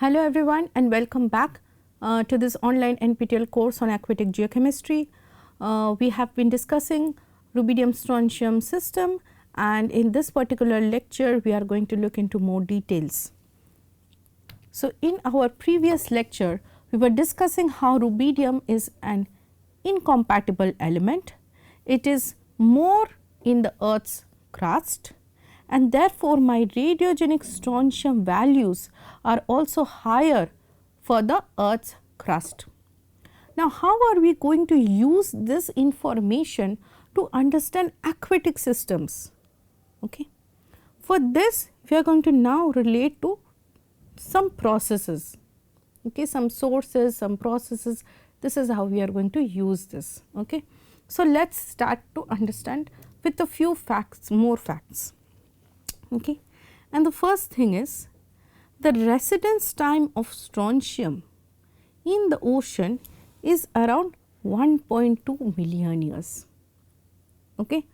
Hello everyone and welcome back to this online NPTEL course on aquatic geochemistry. We have been discussing rubidium strontium system, and in this particular lecture we are going to look into more details. So, in our previous lecture we were discussing how rubidium is an incompatible element. It is more in the earth's crust, and therefore, my radiogenic strontium values are also higher for the earth's crust. Now, how are we going to use this information to understand aquatic systems? Okay. For this, we are going to now relate to some processes, okay, some sources, some processes. This is how we are going to use this. Okay. So, let us start to understand with a few facts, more facts. Okay. And the first thing is the residence time of strontium in the ocean is around 1.2 million years. Okay.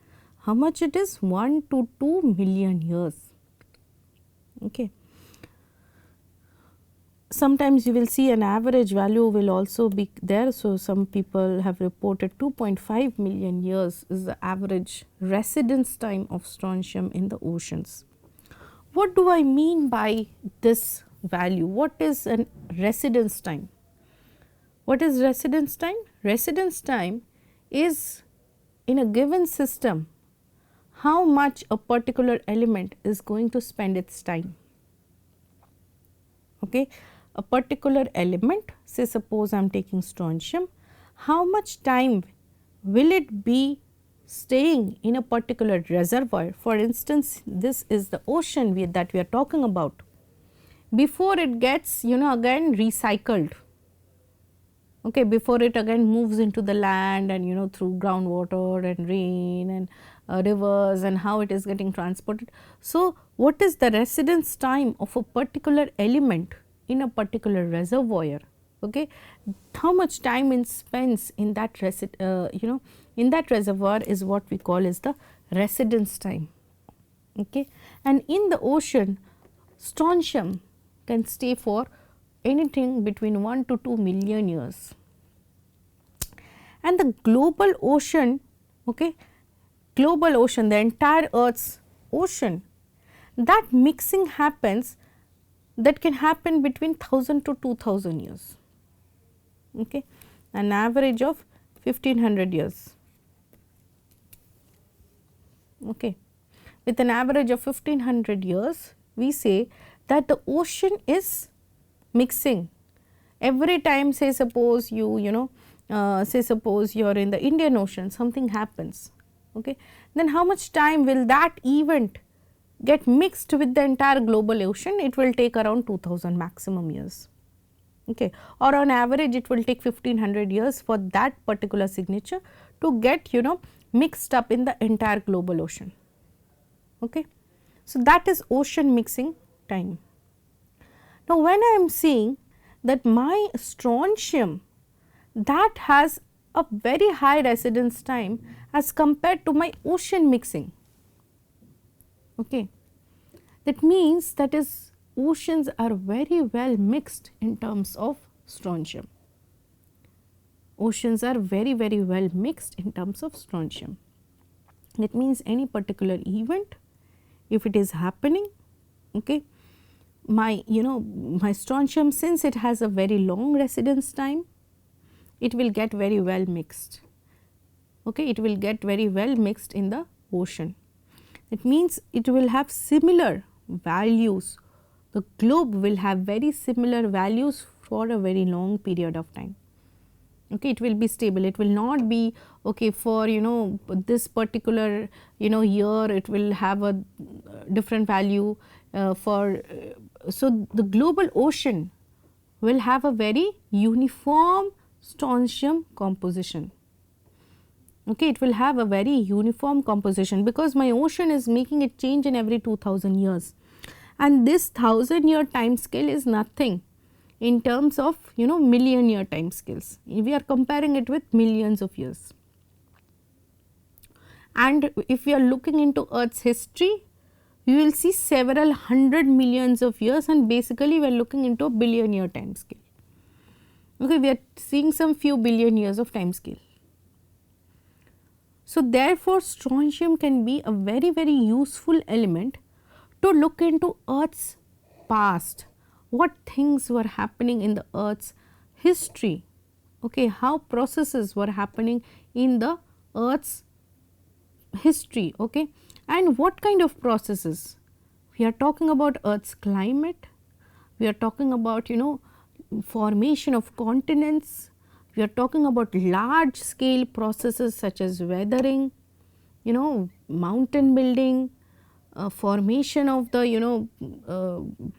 How much it is? 1 to 2 million years. Okay. Sometimes you will see an average value will also be there. So, some people have reported 2.5 million years is the average residence time of strontium in the oceans. What do I mean by this value? What is a residence time? What is residence time? Residence time is in a given system how much a particular element is going to spend its time. Okay. A particular element, say suppose I am taking strontium, how much time will it be staying in a particular reservoir? For instance, this is the ocean that we are talking about, before it gets again recycled, okay, before it again moves into the land and through groundwater and rain and rivers and how it is getting transported. So, what is the residence time of a particular element in a particular reservoir? Okay. How much time it spends in that in that reservoir is what we call as the residence time. Okay. And in the ocean, strontium can stay for anything between 1 to 2 million years. And the global ocean, okay, global ocean, the entire earth's ocean, that mixing happens, that can happen between 1000 to 2000 years, okay, an average of 1500 years. Okay. With an average of 1500 years, we say that the ocean is mixing. Every time, say suppose say suppose you are in the Indian Ocean, something happens, okay, then how much time will that event get mixed with the entire global ocean? It will take around 2000 maximum years, okay, or on average it will take 1500 years for that particular signature to get mixed up in the entire global ocean. Okay. So, that is ocean mixing time. Now, when I am seeing that my strontium that has a very high residence time as compared to my ocean mixing, okay, that means that is oceans are very well mixed in terms of strontium. Oceans are very well mixed in terms of strontium. That means any particular event, if it is happening, okay, my my strontium, since it has a very long residence time, it will get very well mixed, okay, it will get very well mixed in the ocean. It means it will have similar values, the globe will have very similar values for a very long period of time. Okay, it will be stable, it will not be okay for this particular year it will have a different value so the global ocean will have a very uniform strontium composition. Okay, it will have a very uniform composition because my ocean is making it change in every 2000 years, and this 1000-year time scale is nothing in terms of million year time scales. We are comparing it with millions of years. And if we are looking into Earth's history, we will see several hundred millions of years, and basically we are looking into a billion year time scale. Okay, we are seeing some few billion years of time scale. So, therefore, strontium can be a very, very useful element to look into Earth's past, what things were happening in the Earth's history, okay, how processes were happening in the Earth's history, okay, and what kind of processes. We are talking about Earth's climate, we are talking about formation of continents, we are talking about large scale processes such as weathering, mountain building, formation of the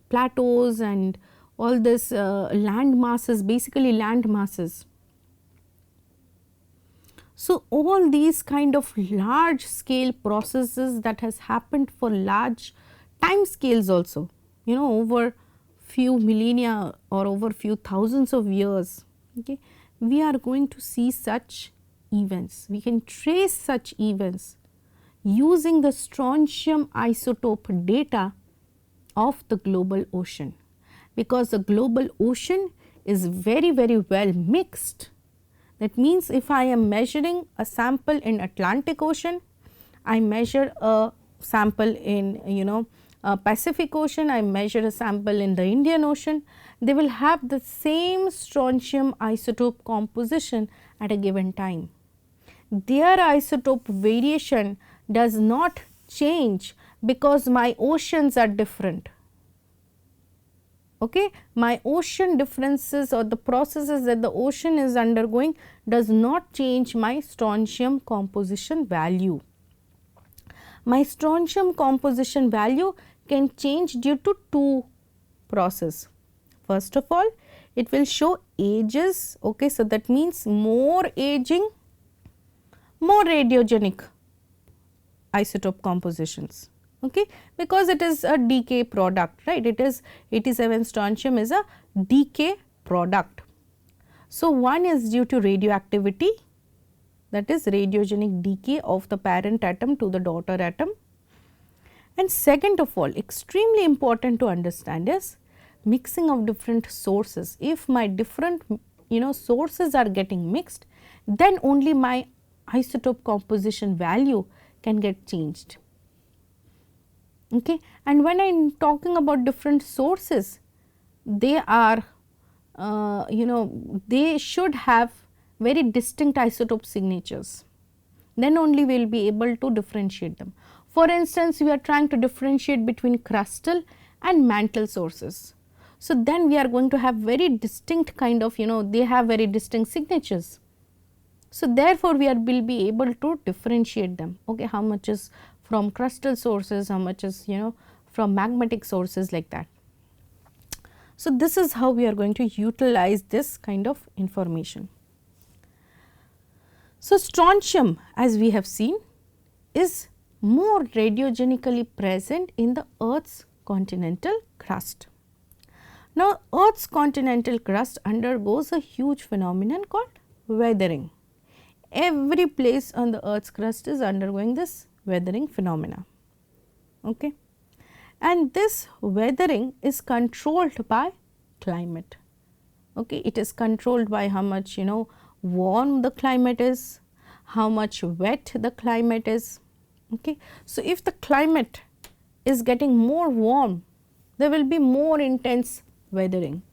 plateaus and all this land masses, basically land masses. So, all these kind of large scale processes that has happened for large time scales also, over few millennia or over few thousands of years, okay, we are going to see such events. We can trace such events using the strontium isotope data of the global ocean, because the global ocean is very, very well mixed. That means, if I am measuring a sample in Atlantic Ocean, I measure a sample in Pacific Ocean, I measure a sample in the Indian Ocean, they will have the same strontium isotope composition at a given time. Their isotope variation does not change because my oceans are different. Okay, my ocean differences or the processes that the ocean is undergoing does not change my strontium composition value. My strontium composition value can change due to two processes. First of all, it will show ages, okay, so that means more aging, more radiogenic isotope compositions. Okay, because it is a decay product, right, it is 87 strontium is a decay product. So, one is due to radioactivity, that is radiogenic decay of the parent atom to the daughter atom, and second of all, extremely important to understand is mixing of different sources. If my different sources are getting mixed, then only my isotope composition value can get changed. Okay. And when I am talking about different sources, they are they should have very distinct isotope signatures, then only we will be able to differentiate them. For instance, we are trying to differentiate between crustal and mantle sources. So, then we are going to have very distinct kind of they have very distinct signatures. So, therefore, will be able to differentiate them, okay, how much is from crustal sources, how much is from magmatic sources, like that. So, this is how we are going to utilize this kind of information. So, strontium, as we have seen, is more radiogenically present in the Earth's continental crust. Now, Earth's continental crust undergoes a huge phenomenon called weathering. Every place on the Earth's crust is undergoing this weathering phenomena, okay. And this weathering is controlled by climate, okay. It is controlled by how much warm the climate is, how much wet the climate is, okay. So, if the climate is getting more warm, there will be more intense weathering,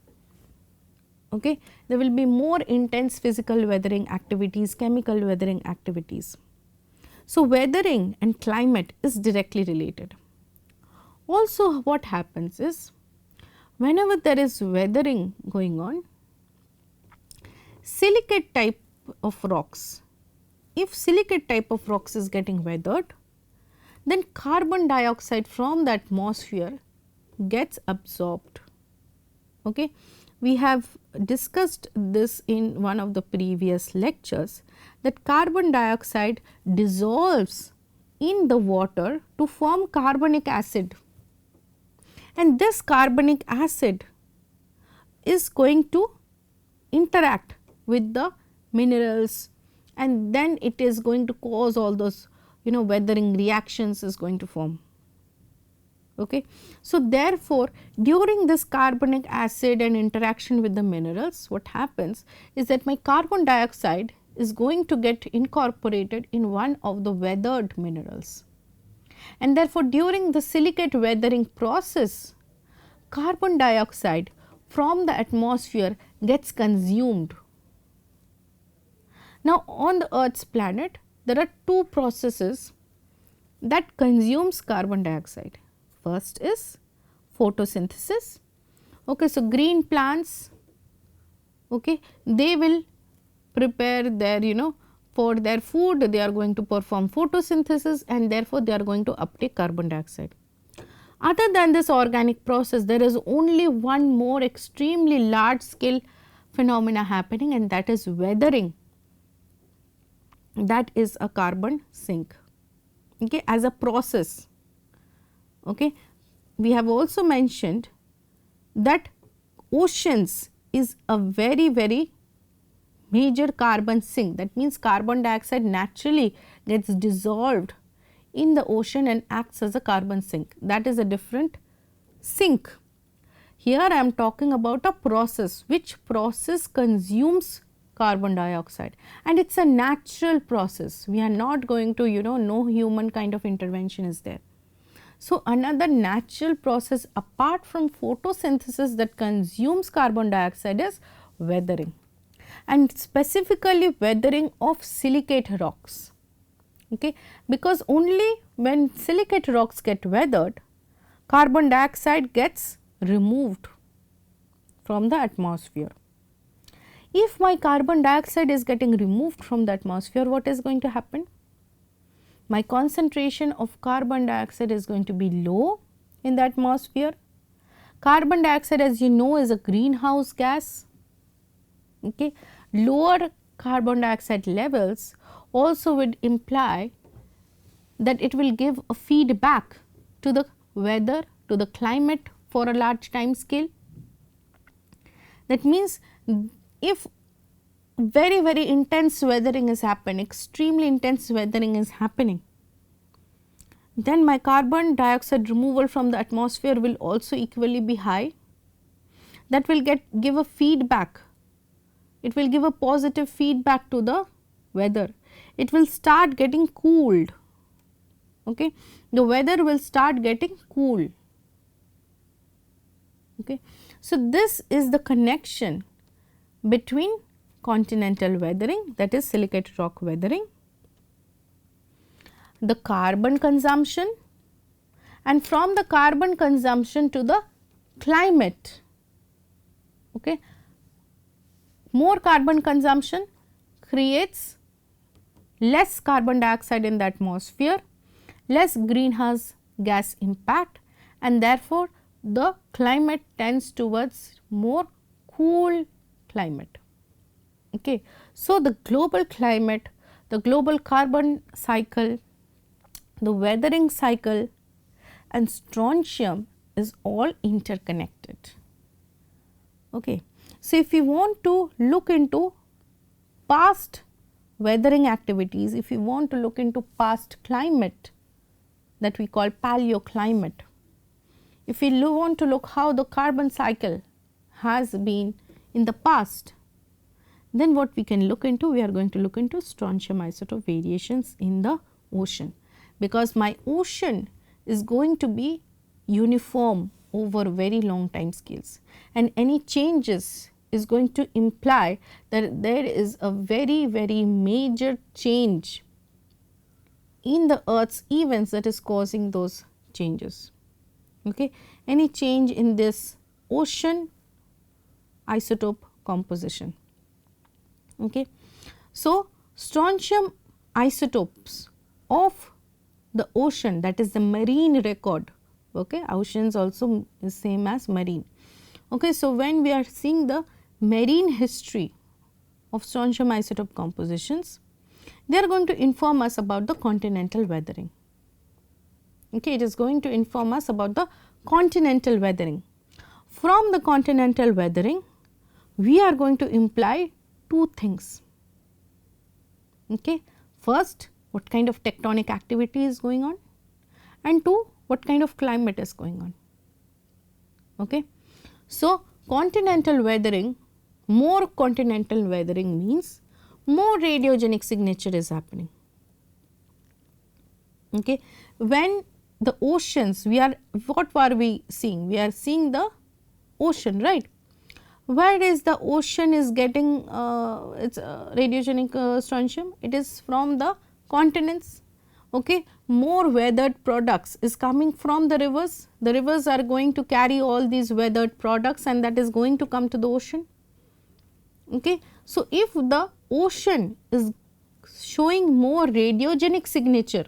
okay. There will be more intense physical weathering activities, chemical weathering activities. So, weathering and climate is directly related. Also, what happens is, whenever there is weathering going on, silicate type of rocks, if silicate type of rocks is getting weathered, then carbon dioxide from the atmosphere gets absorbed, okay. We have discussed this in one of the previous lectures, that carbon dioxide dissolves in the water to form carbonic acid, and this carbonic acid is going to interact with the minerals, and then it is going to cause all those weathering reactions is going to form. Okay. So, therefore, during this carbonic acid and interaction with the minerals, what happens is that my carbon dioxide is going to get incorporated in one of the weathered minerals, and therefore, during the silicate weathering process, carbon dioxide from the atmosphere gets consumed. Now, on the Earth's planet, there are two processes that consumes carbon dioxide. First is photosynthesis. Okay, so, green plants, okay, they will prepare their for their food, they are going to perform photosynthesis, and therefore, they are going to uptake carbon dioxide. Other than this organic process, there is only one more extremely large scale phenomena happening, and that is weathering. That is a carbon sink, okay, as a process. Okay. We have also mentioned that oceans is a very major carbon sink. That means, carbon dioxide naturally gets dissolved in the ocean and acts as a carbon sink. That is a different sink. Here I am talking about a process, which process consumes carbon dioxide, and it is a natural process. We are not going to no human kind of intervention is there. So, another natural process apart from photosynthesis that consumes carbon dioxide is weathering, and specifically weathering of silicate rocks, okay, because only when silicate rocks get weathered, carbon dioxide gets removed from the atmosphere. If my carbon dioxide is getting removed from the atmosphere, what is going to happen? My concentration of carbon dioxide is going to be low in the atmosphere. Carbon dioxide, as you know, is a greenhouse gas. Okay. Lower carbon dioxide levels also would imply that it will give a feedback to the weather, to the climate for a large time scale. That means, if very intense weathering is happening, extremely intense weathering is happening, then my carbon dioxide removal from the atmosphere will also equally be high. That will give a feedback, it will give a positive feedback to the weather. It will start getting cooled, okay. The weather will start getting cool. Okay. So, this is the connection between continental weathering, that is silicate rock weathering, the carbon consumption, and from the carbon consumption to the climate. Okay. More carbon consumption creates less carbon dioxide in the atmosphere, less greenhouse gas impact, and therefore, the climate tends towards more cool climate. Okay. So, the global climate, the global carbon cycle, the weathering cycle and strontium is all interconnected. Okay. So, if you want to look into past weathering activities, if you want to look into past climate that we call paleoclimate, if we want to look how the carbon cycle has been in the past, then what we can look into? We are going to look into strontium isotope variations in the ocean, because my ocean is going to be uniform over very long time scales, and any changes is going to imply that there is a very major change in the Earth's events that is causing those changes. Okay. Any change in this ocean isotope composition. Okay. So, strontium isotopes of the ocean, that is the marine record. Okay. Oceans also is same as marine. Okay. So, when we are seeing the marine history of strontium isotope compositions, they are going to inform us about the continental weathering. Okay. It is going to inform us about the continental weathering. From the continental weathering, we are going to imply two things. Okay. First, what kind of tectonic activity is going on, and two, what kind of climate is going on. Okay. So, continental weathering, more continental weathering means more radiogenic signature is happening. Okay. When the oceans, what are we seeing? We are seeing the ocean, right. Where is the ocean is getting its radiogenic strontium? It is from the continents. Okay. More weathered products is coming from the rivers. The rivers are going to carry all these weathered products and that is going to come to the ocean. Okay. So, if the ocean is showing more radiogenic signature,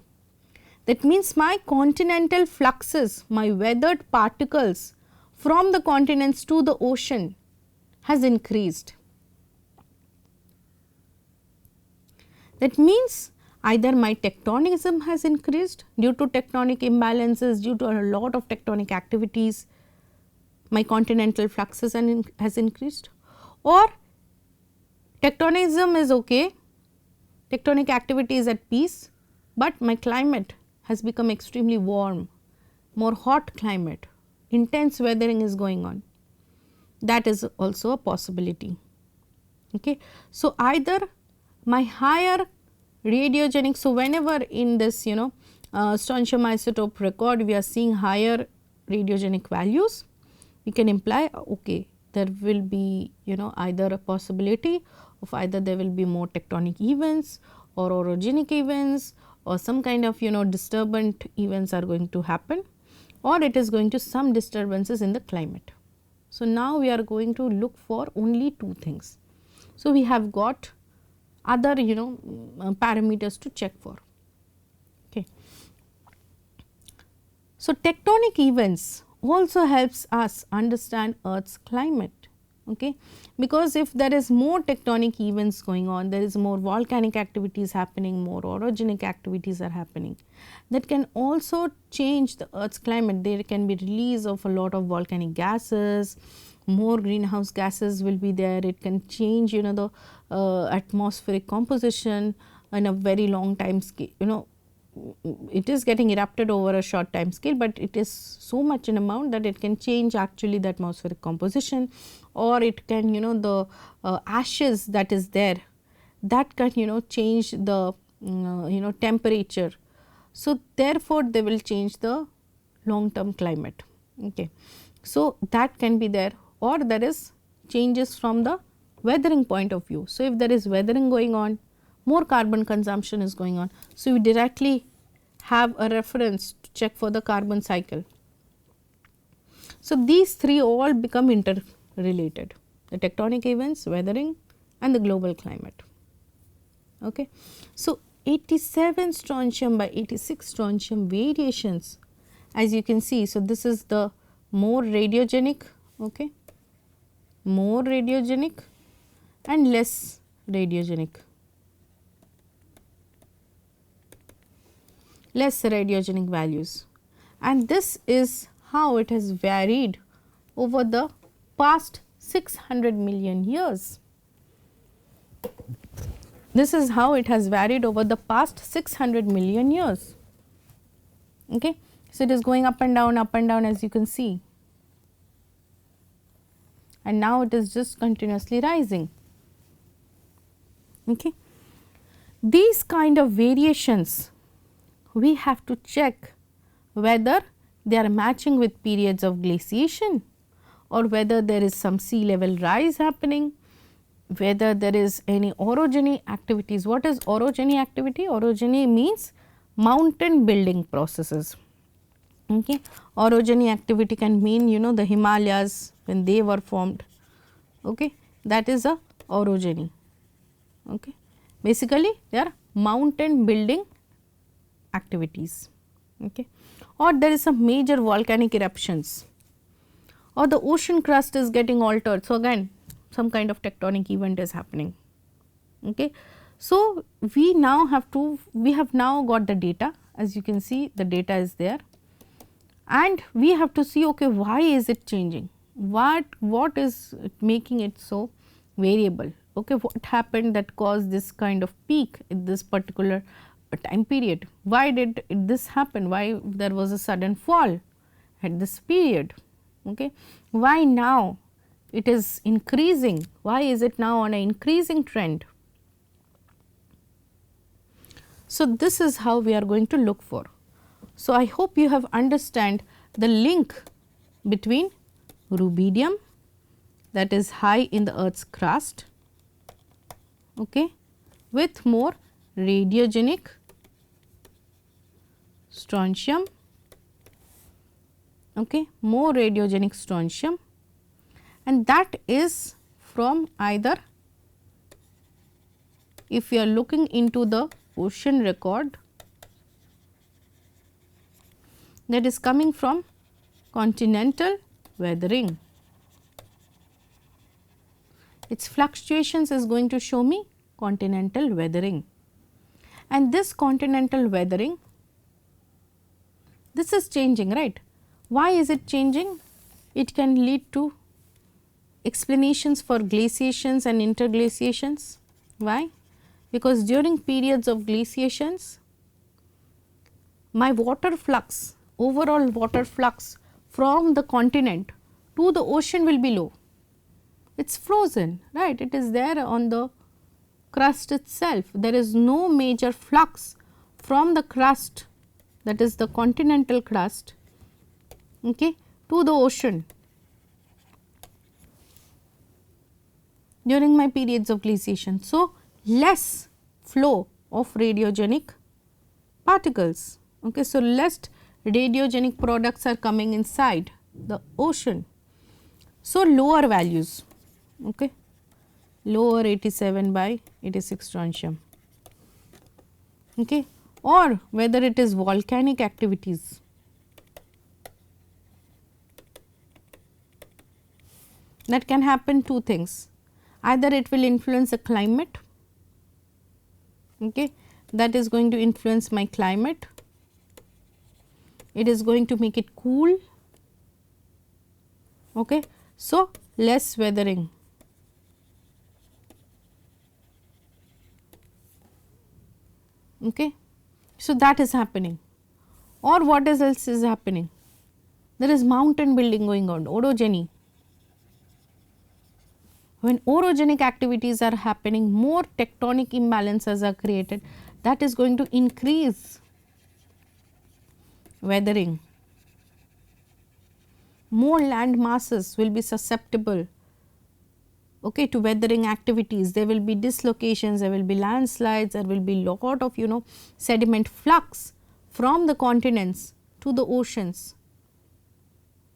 that means my continental fluxes, my weathered particles from the continents to the ocean has increased. That means either my tectonism has increased due to tectonic imbalances, due to a lot of tectonic activities, my continental fluxes has increased, or tectonism is okay, tectonic activity is at peace, but my climate has become extremely warm, more hot climate, intense weathering is going on. That is also a possibility. Okay. So, either my higher radiogenic, so whenever in this strontium isotope record we are seeing higher radiogenic values, we can imply okay, there will be either a possibility of either there will be more tectonic events or orogenic events or some kind of disturbant events are going to happen, or it is going to some disturbances in the climate. So, now we are going to look for only two things. So, we have got other parameters to check for. Okay. So, tectonic events also helps us understand Earth's climate. Okay. Because if there is more tectonic events going on, there is more volcanic activities happening, more orogenic activities are happening, that can also change the Earth's climate. There can be release of a lot of volcanic gases, more greenhouse gases will be there, it can change the atmospheric composition in a very long time scale. It is getting erupted over a short time scale, but it is so much in amount that it can change actually the atmospheric composition, or it can the ashes that is there, that can change the temperature. So, therefore, they will change the long term climate. Okay. So, that can be there, or there is changes from the weathering point of view. So, if there is weathering going on, more carbon consumption is going on. So, we directly have a reference to check for the carbon cycle. So, these three all become interrelated, the tectonic events, weathering and the global climate. Okay. So, 87 strontium by 86 strontium variations, as you can see. So, this is the more radiogenic, okay, more radiogenic and less radiogenic. Less radiogenic values, and this is how it has varied over the past 600 million years. This is how it has varied over the past 600 million years. Okay. So, it is going up and down as you can see, and now it is just continuously rising. Okay. These kind of variations we have to check whether they are matching with periods of glaciation, or whether there is some sea level rise happening, whether there is any orogeny activities. What is orogeny activity? Orogeny means mountain building processes. Okay. Orogeny activity can mean the Himalayas when they were formed, okay, that is a orogeny. Okay. Basically, they are mountain building activities, okay, or there is some major volcanic eruptions, or the ocean crust is getting altered. So, again some kind of tectonic event is happening. Okay. So, we have now got the data, as you can see the data is there, and we have to see okay, why is it changing, what is making it so variable, okay, what happened that caused this kind of peak in this particular time period. Why did this happen? Why there was a sudden fall at this period? Okay. Why now it is increasing? Why is it now on an increasing trend? So, this is how we are going to look for. So, I hope you have understand the link between rubidium, that is high in the earth's crust, okay, with more radiogenic strontium, okay, more radiogenic strontium, and that is from either, if you are looking into the ocean record, that is coming from continental weathering. Its fluctuations is going to show me continental weathering, and this continental weathering, this is changing, right. Why is it changing? It can lead to explanations for glaciations and interglaciations. Why? Because during periods of glaciations, my water flux, overall water flux from the continent to the ocean will be low. It is frozen, right, it is there on the crust itself. There is no major flux from the crust, that is the continental crust, okay, to the ocean during my periods of glaciation. So, less flow of radiogenic particles, okay. So, less radiogenic products are coming inside the ocean. So, lower values, okay, lower 87 by 86 strontium, okay, or whether it is volcanic activities. That can happen two things, either it will influence the climate, okay, that is going to influence my climate, it is going to make it cool, okay. So, less weathering, okay. So, that is happening, or what else is happening? There is mountain building going on, orogeny. When orogenic activities are happening, more tectonic imbalances are created, that is going to increase weathering. More land masses will be susceptible, okay, to weathering activities. There will be dislocations, there will be landslides, there will be lot of sediment flux from the continents to the oceans,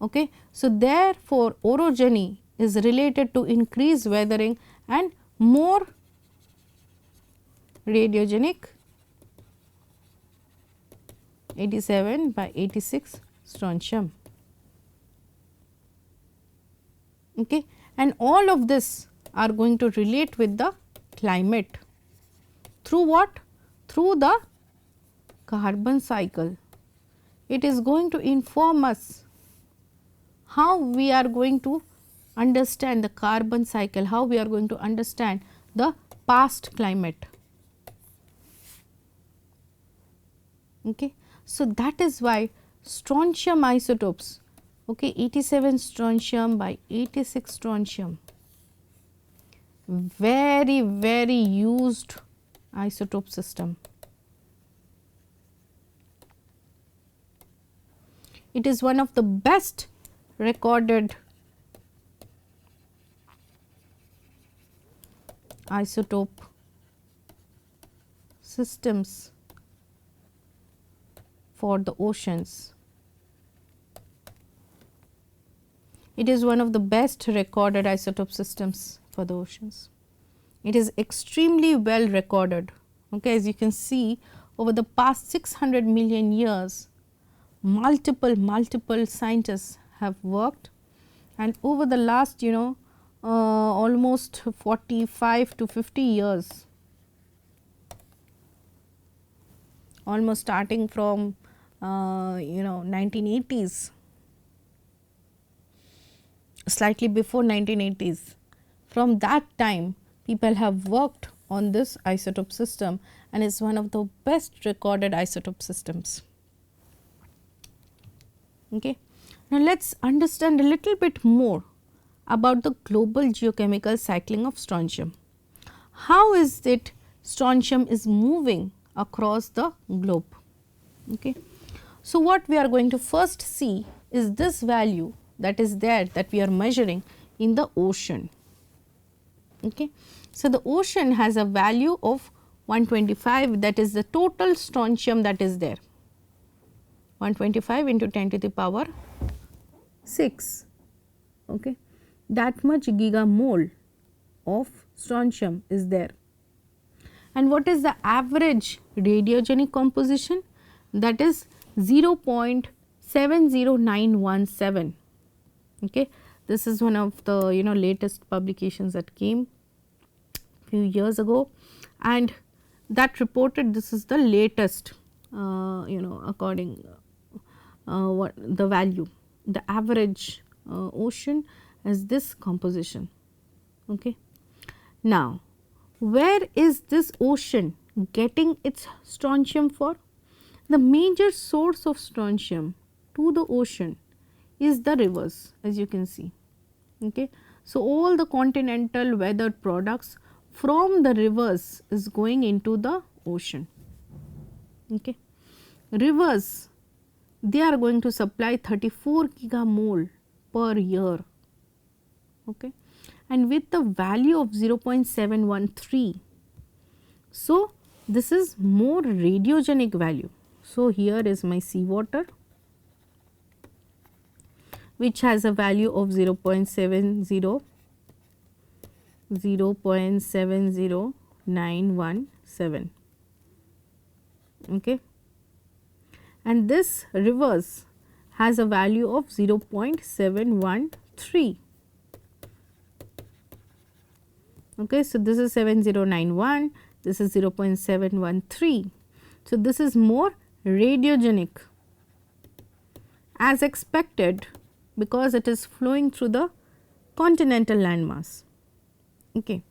okay. So, therefore, orogeny is related to increased weathering and more radiogenic 87 by 86 strontium, okay. And all of this are going to relate with the climate through what? Through the carbon cycle. It is going to inform us how we are going to understand the carbon cycle, how we are going to understand the past climate, okay. So, that is why strontium isotopes, okay, 87 strontium by 86 strontium, very used isotope system. It is one of the best recorded isotope systems for the oceans. It is one of the best recorded isotope systems for the oceans. It is extremely well recorded, okay. As you can see, over the past 600 million years, multiple scientists have worked, and over the last almost 45 to 50 years, almost starting from 1980s, slightly before 1980s. From that time, people have worked on this isotope system and is one of the best recorded isotope systems. Okay. Now, let us understand a little bit more about the global geochemical cycling of strontium. How is it strontium is moving across the globe? Okay. So, what we are going to first see is this value that is there that we are measuring in the ocean. Okay. So, the ocean has a value of 125, that is the total strontium that is there, 125 into 10 to the power 6. Okay. That much gigamole of strontium is there. And what is the average radiogenic composition? That is 0.70917. Okay. This is one of the latest publications that came few years ago, and that reported this is the latest according what the value, the average ocean has this composition. Okay. Now, where is this ocean getting its strontium for? The major source of strontium to the ocean is the rivers, as you can see. Okay. So, all the continental weathered products from the rivers is going into the ocean. Okay. Rivers, they are going to supply 34 gigamole per year. Okay. And with the value of 0.713, so this is more radiogenic value. So, here is my seawater, which has a value of 0.70917. Okay. And this rivers has a value of 0.713. Okay. So, this is 7091, this is 0.713. So, this is more radiogenic as expected because it is flowing through the continental landmass. Okay.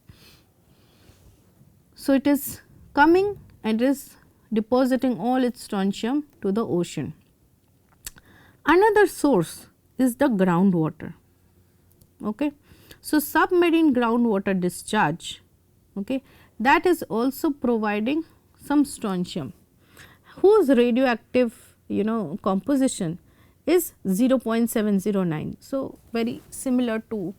So, it is coming and is depositing all its strontium to the ocean. Another source is the groundwater. Okay. So, submarine groundwater discharge, okay, that is also providing some strontium, whose radioactive composition is 0.709. So, very similar to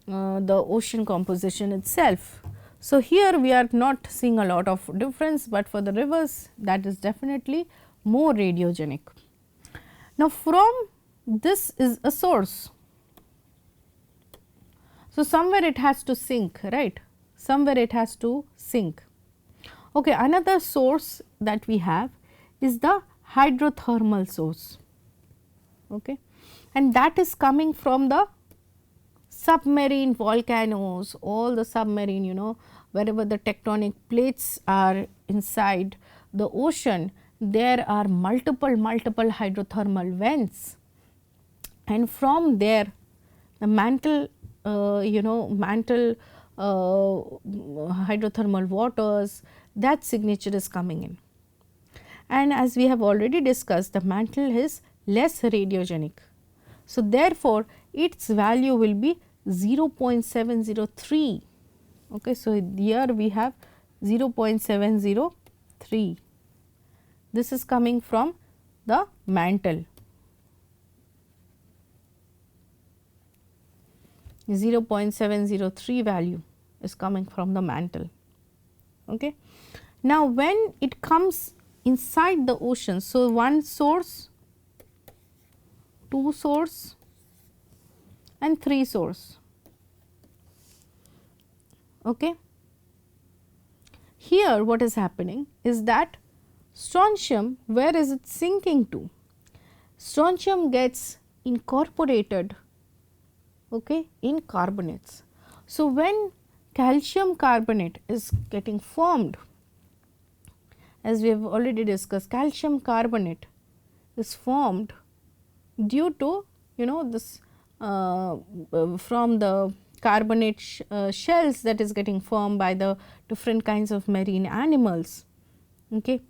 the ocean composition itself. So, here we are not seeing a lot of difference, but for the rivers that is definitely more radiogenic. Now, from this is a source. So, somewhere it has to sink, right, somewhere it has to sink. Okay. Another source that we have is the hydrothermal source, okay, and that is coming from the submarine volcanoes, all the submarine wherever the tectonic plates are inside the ocean, there are multiple hydrothermal vents, and from there the mantle hydrothermal waters, that signature is coming in. And as we have already discussed, the mantle is less radiogenic. So, therefore, its value will be 0.703. Okay. So, here we have 0.703. This is coming from the mantle. 0.703 value is coming from the mantle. Okay. Now, when it comes inside the ocean, so one source, two source and three source. Okay. Here what is happening is that strontium, where is it sinking to? Strontium gets incorporated, okay, in carbonates. So, when calcium carbonate is getting formed, as we have already discussed, calcium carbonate is formed due to this from the carbonate shells that is getting formed by the different kinds of marine animals. Okay.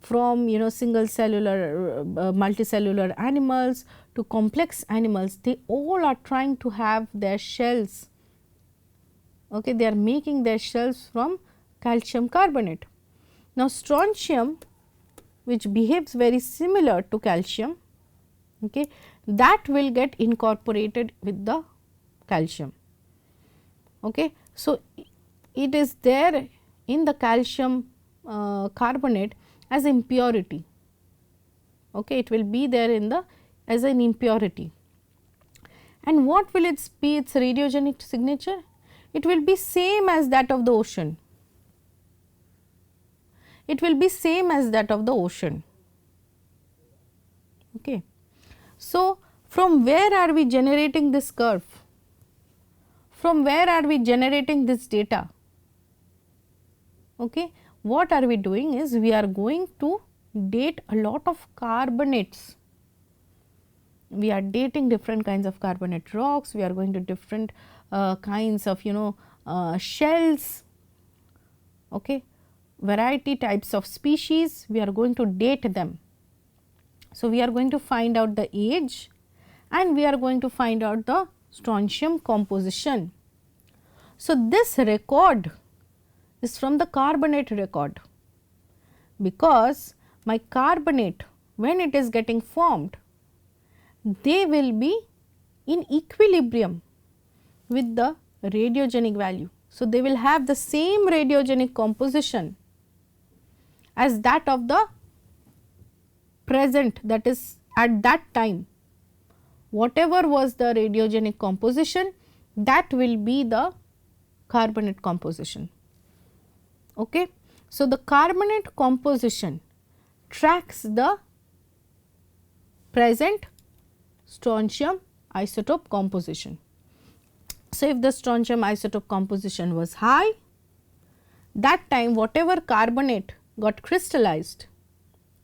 From single cellular multicellular animals to complex animals, they all are trying to have their shells. Okay, they are making their shells from calcium carbonate. Now, strontium, which behaves very similar to calcium, okay, that will get incorporated with the calcium. Okay. So, it is there in the calcium carbonate as impurity. Okay, it will be there in the as an impurity. And what will its be its radiogenic signature? It will be same as that of the ocean. It will be same as that of the ocean. Okay. So, from where are we generating this curve? From where are we generating this data? Okay. What are we doing is we are going to date a lot of carbonates. We are dating different kinds of carbonate rocks, we are going to different kinds of shells, okay, variety types of species, we are going to date them. So, we are going to find out the age and we are going to find out the strontium composition. So, this record is from the carbonate record, because my carbonate, when it is getting formed, they will be in equilibrium with the radiogenic value. So, they will have the same radiogenic composition as that of the present, that is at that time. Whatever was the radiogenic composition, that will be the carbonate composition. Okay. So, the carbonate composition tracks the present strontium isotope composition. So, if the strontium isotope composition was high, that time whatever carbonate got crystallized,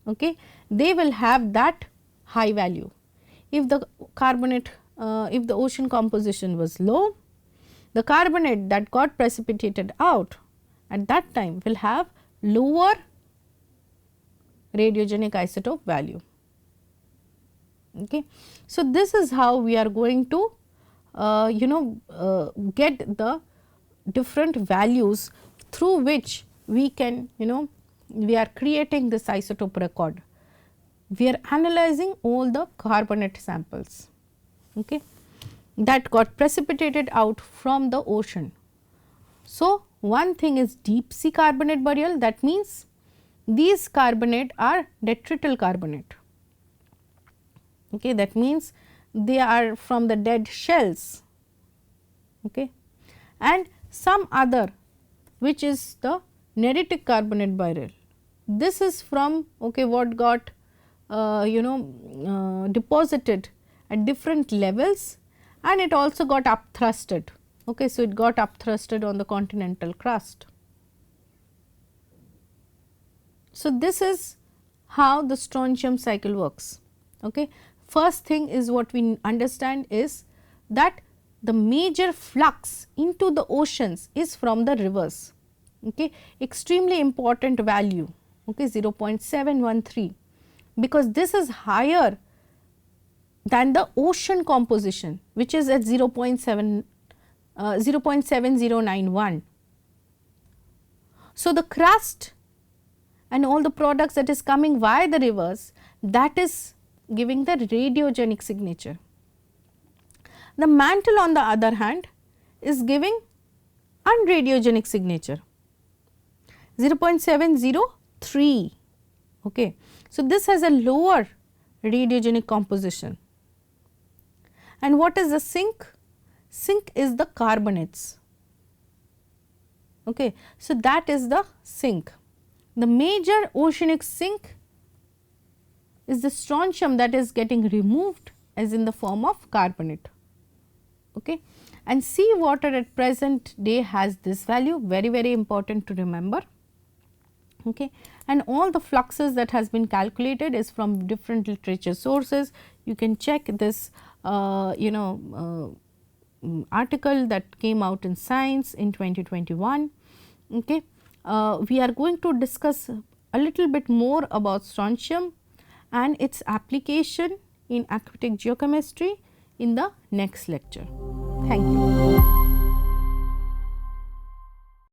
okay, they will have that high value. If the carbonate, if the ocean composition was low, the carbonate that got precipitated out at that time will have lower radiogenic isotope value. Okay. So, this is how we are going to get the different values through which we can we are creating this isotope record. We are analyzing all the carbonate samples, okay, that got precipitated out from the ocean. So, one thing is deep sea carbonate burial, that means these carbonate are detrital carbonate. Okay, that means they are from the dead shells, okay, and some other which is the neritic carbonate burial. This is from what got deposited at different levels and it also got upthrusted. Okay, so, it got upthrusted on the continental crust. So, this is how the strontium cycle works. Okay. First thing is what we understand is that the major flux into the oceans is from the rivers, okay, extremely important value, okay, 0.713, because this is higher than the ocean composition, which is at 0.7091. So, the crust and all the products that is coming via the rivers, that is giving the radiogenic signature. The mantle on the other hand is giving unradiogenic signature 0.703. Okay. So, this has a lower radiogenic composition. And what is the sink? Sink is the carbonates. Okay. So, that is the sink. The major oceanic sink is the strontium that is getting removed as in the form of carbonate. Okay. And sea water at present day has this value, very important to remember. Okay. And all the fluxes that has been calculated is from different literature sources. You can check this article that came out in Science in 2021. Okay. We are going to discuss a little bit more about strontium and its application in aquatic geochemistry in the next lecture. Thank you.